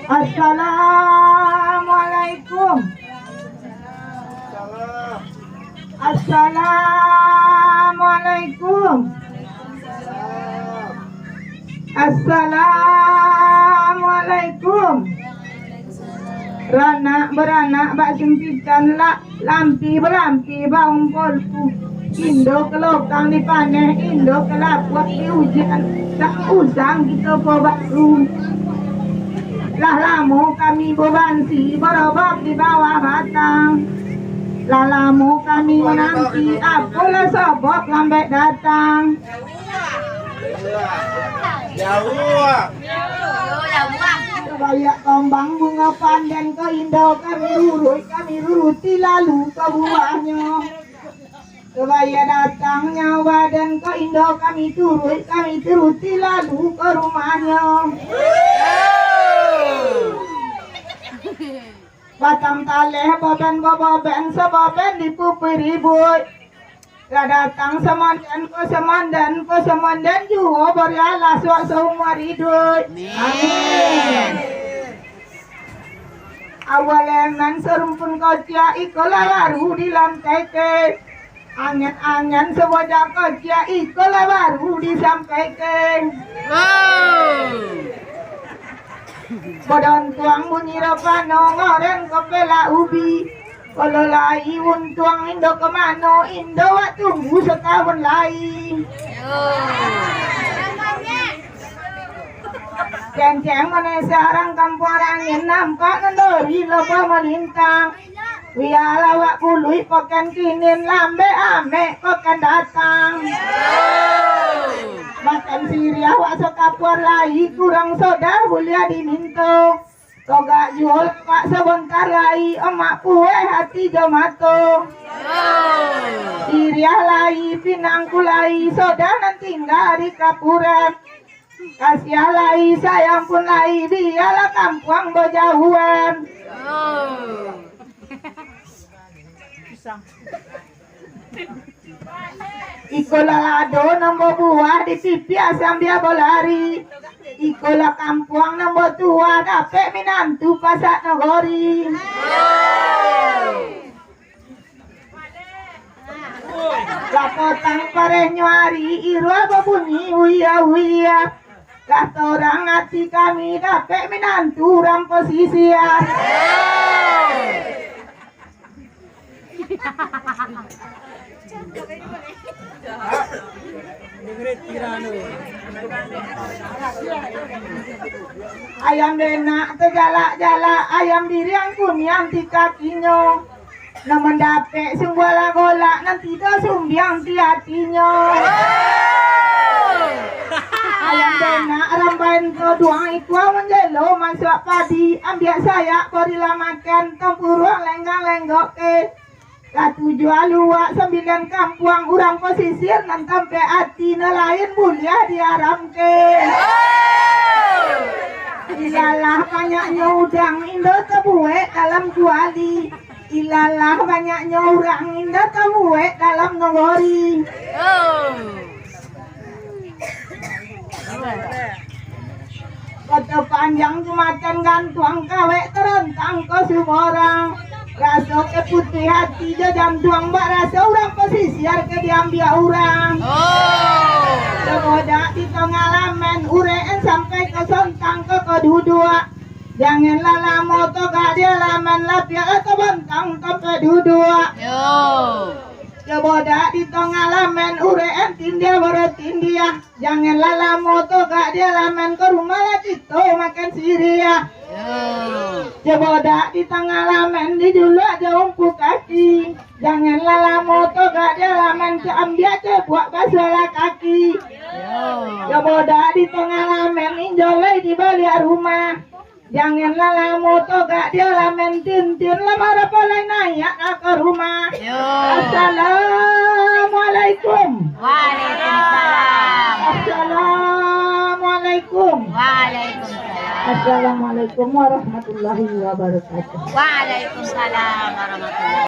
Assalamualaikum. Assalamualaikum. Assalamualaikum. Ranak beranak bak sempitan lampi berampi baung polku. Indo kelokang dipaneh, Indo kelapuak diujian. Tak usang kita baru. Lah lamu kami bebansi berobak di bawah batang. Lah lamu kami menanti apalah sobok lambat datang. Jauh. Kayak tombang bunga pandan ke Indo kami ruruti lalu ke buahnya. Kebaya datangnya wadan ke Indo kami turuti lalu ke rumahnya. Batang taleh boben seboben dipupuri boy. Lah datang semandan juga berialah suak seumur hidup. Amin. Awalengan serumpun kocia ikola baru di lantai ke. Angan-angan sewajah kocia ikola baru disampaikan. Bodon tuang bunyi rapano ngoreng kepela ubi. Kalau lai untuang Indo kemana Indo wak tunggu setahun lai. Ceng-ceng mana sekarang kampung angin nampak ngendori loba melintang. Wiala wak pului poken kinin lambe ame poken datang. Makan siria wak sekapur lai kurang soda bulia diminto. Toga jual pak sebentar lai emak kue hati jamato. Siria lai pinangku lai soda nanti nggak di kapuran. Kasih lai sayang pun lai biarlah kampung bejauhan. Ikola lado nomor buah di pipi asam dia bolari. Ikola kampung nomor tua dapet minantu pasak nagori. Lapotang pareh nyuari irwa babunyi uya. Kata orang hati kami dapet minantu orang posisi ya. Ayam benak terjala-jala, ayam diriang kunyang di kakinya. Namun dapet sumbola golak nanti dah sumbiang di hatinya. Ayam benak rambain keduang ikwa menjelo masuk padi. Ambil saya korila makan tempurung lenggang-lenggok ke. Katu jual luak 9 kampung urang pesisir nan sampai hati nelayan mulia diaram ke. Ilalah banyaknya udang Indo tebuek dalam juali. Ilalah banyaknya orang Indo tebuek dalam nogori. Kota panjang jumatan gantuang kawek terentang ke suborang. Rasa ke putih hati jajam tuang mbak rasa orang pesisir ke diambil orang. Semoga di tengah lamen ureen sampai ke sontang ke kedua. Janganlah lama toga dia laman lapia atau bentang ke kedua. Semoga di tengah lamen ureen tindia beretindia. Janganlah lama toga dia laman ke rumah lagi to makan siria. Coba di tengah lamen di dulu aja umpu kaki. Janganlah lama toga dia lamen keambil aja buat basuh kaki. Coba di tengah lamen injolai di balik rumah. Janganlah lama toga dia lamen tintin lamar apa lain naik ke rumah. Assalamualaikum. Waalaikumsalam. Assalamualaikum. Waalaikumsalam. Assalamualaikum warahmatullahi wabarakatuh. Waalaikumsalam warahmatullahi